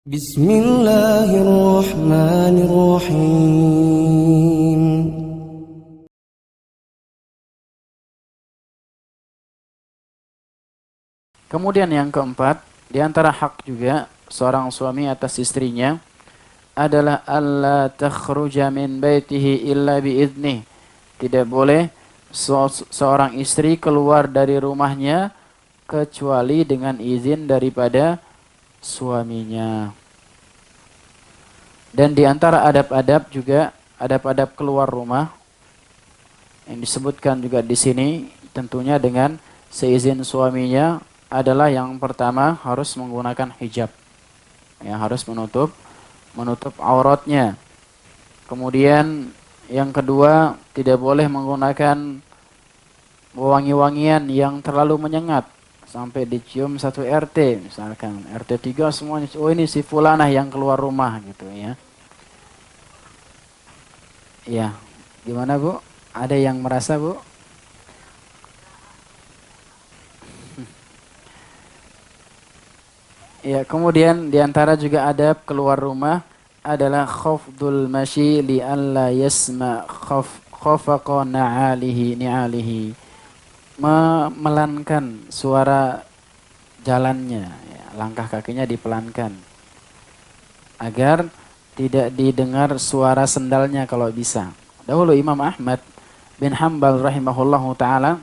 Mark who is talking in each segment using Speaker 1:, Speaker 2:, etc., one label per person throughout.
Speaker 1: Bismillahirrahmanirrahim.
Speaker 2: Kemudian yang keempat, di antara hak juga seorang suami atas istrinya adalah alla takhruja min baitihi illa biidnih. Tidak boleh seorang istri keluar dari rumahnya kecuali dengan izin daripada suaminya. Dan di antara adab-adab juga adab-adab keluar rumah yang disebutkan juga di sini tentunya dengan seizin suaminya adalah yang pertama harus menggunakan hijab. Ya, harus menutup auratnya. Kemudian yang kedua, tidak boleh menggunakan wangi-wangian yang terlalu menyengat sampai dicium satu RT, misalkan RT 3 semuanya, oh ini si fulanah yang keluar rumah gitu ya. Ya, gimana Bu? Ada yang merasa Bu? Ya, kemudian diantara juga adab keluar rumah adalah khafdul masyi li alla yasma khafaqa ni'alihi. Memelankan suara jalannya, ya, langkah kakinya dipelankan agar tidak didengar suara sendalnya kalau bisa. Dahulu Imam Ahmad bin Hanbal rahimahullahu taala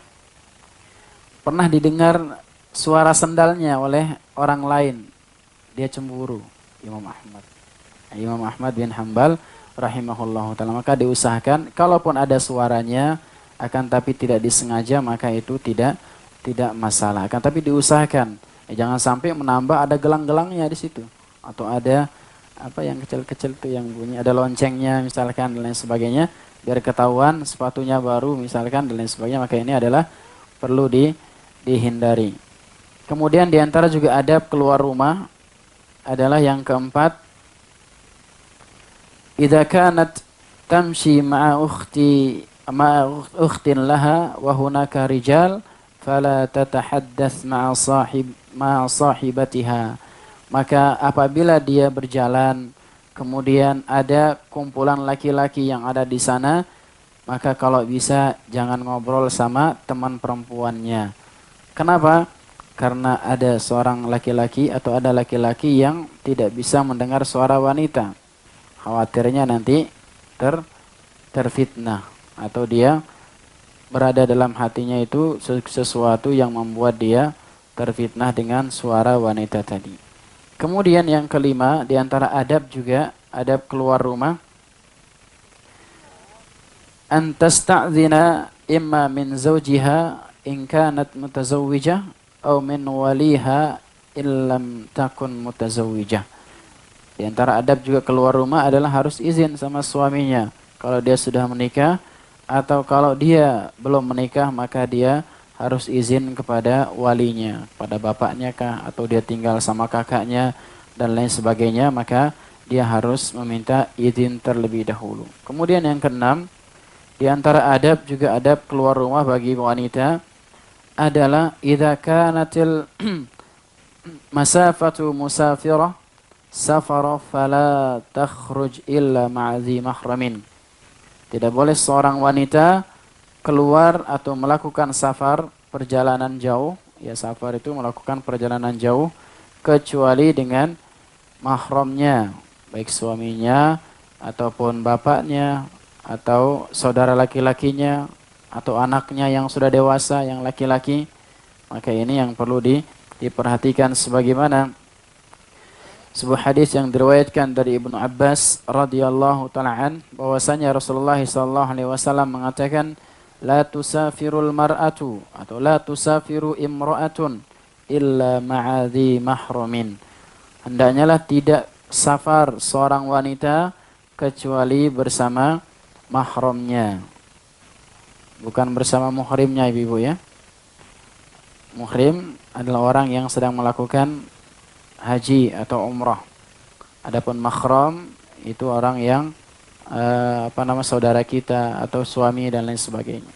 Speaker 2: pernah didengar suara sendalnya oleh orang lain. Dia cemburu, Imam Ahmad. Imam Ahmad bin Hanbal rahimahullahu taala, maka diusahakan kalaupun ada suaranya akan tapi tidak disengaja maka itu tidak masalah. Akan tapi diusahakan jangan sampai menambah ada gelang-gelangnya di situ atau ada apa yang kecil-kecil itu yang bunyi ada loncengnya misalkan dan lain sebagainya biar ketahuan sepatunya baru misalkan dan lain sebagainya, maka ini adalah perlu dihindari. Kemudian diantara juga adab keluar rumah adalah yang keempat, idza kanat tamshi ma'a ukhtin laha wa hunaka rijal fala tatahaddath ma'a sahibatiha. Maka apabila dia berjalan kemudian ada kumpulan laki-laki yang ada di sana, maka kalau bisa jangan ngobrol sama teman perempuannya. Kenapa? Karena ada seorang laki-laki atau ada laki-laki yang tidak bisa mendengar suara wanita. Khawatirnya nanti terfitnah atau dia berada dalam hatinya itu sesuatu yang membuat dia terfitnah dengan suara wanita tadi. Kemudian yang kelima, di antara adab juga, adab keluar rumah, an tasta'zina imma min zawjiha in kanat mutazawwijah atau min waliha illam takun mutazawwijah. Di antara adab juga keluar rumah adalah harus izin sama suaminya. Kalau dia sudah menikah atau kalau dia belum menikah maka dia harus izin kepada walinya, pada bapaknya kah atau dia tinggal sama kakaknya dan lain sebagainya, maka dia harus meminta izin terlebih dahulu. Kemudian yang keenam, di antara adab juga adab keluar rumah bagi wanita adalah idza kanatil masafatu musafirah safara fala takhruj illa ma'adhi mahramin. Tidak boleh seorang wanita keluar atau melakukan safar, perjalanan jauh, ya safar itu melakukan perjalanan jauh kecuali dengan mahramnya, baik suaminya ataupun bapaknya atau saudara laki-lakinya atau anaknya yang sudah dewasa yang laki-laki. Maka ini yang perlu diperhatikan sebagaimana sebuah hadis yang diriwayatkan dari Ibnu Abbas radhiyallahu taala an bahwasanya Rasulullah sallallahu alaihi wasallam mengatakan la tusafirul mar'atu atau la tusafiru imra'atun illa ma'adhi mahramin. Hendaknyalah tidak safar seorang wanita kecuali bersama mahramnya. Bukan bersama muhrimnya ibu-ibu ya. Muhrim adalah orang yang sedang melakukan haji atau umrah. Adapun mahram itu orang yang saudara kita atau suami dan lain sebagainya.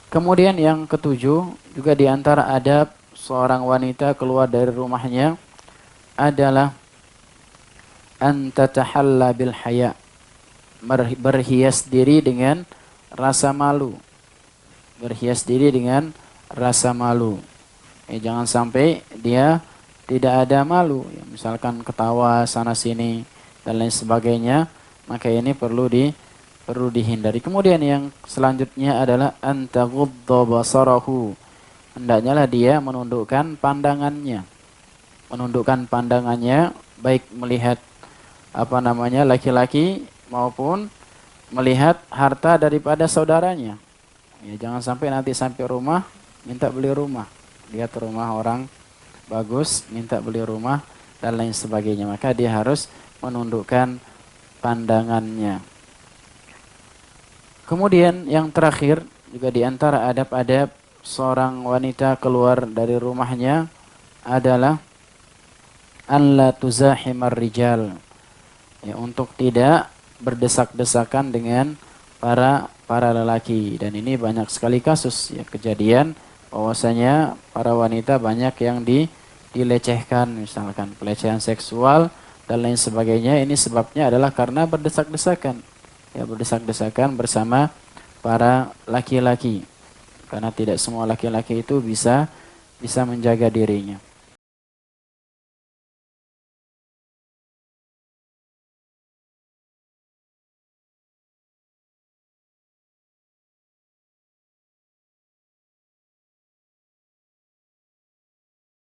Speaker 2: Kemudian yang ketujuh juga di antara adab seorang wanita keluar dari rumahnya adalah an tatahalla bil haya, berhias diri dengan rasa malu. Berhias diri dengan rasa malu. Jangan sampai dia tidak ada malu, ya, misalkan ketawa sana sini dan lain sebagainya, maka ini perlu dihindari. Kemudian yang selanjutnya adalah antaghudda basarahu. Hendaknya lah dia menundukkan pandangannya. Menundukkan pandangannya baik melihat laki-laki maupun melihat harta daripada saudaranya. Ya, jangan sampai nanti sampai rumah minta beli rumah. Lihat rumah orang bagus, minta beli rumah dan lain sebagainya. Maka dia harus menundukkan pandangannya. Kemudian yang terakhir juga di antara adab-adab seorang wanita keluar dari rumahnya adalah an la tuzahimar rijal. Ya, untuk tidak berdesak-desakan dengan para lelaki, dan ini banyak sekali kasus ya kejadian bahwasanya para wanita banyak yang dilecehkan, misalkan pelecehan seksual dan lain sebagainya. Ini sebabnya adalah karena berdesak-desakan. Ya, berdesak-desakan bersama para laki-laki. Karena tidak semua laki-laki itu bisa menjaga dirinya.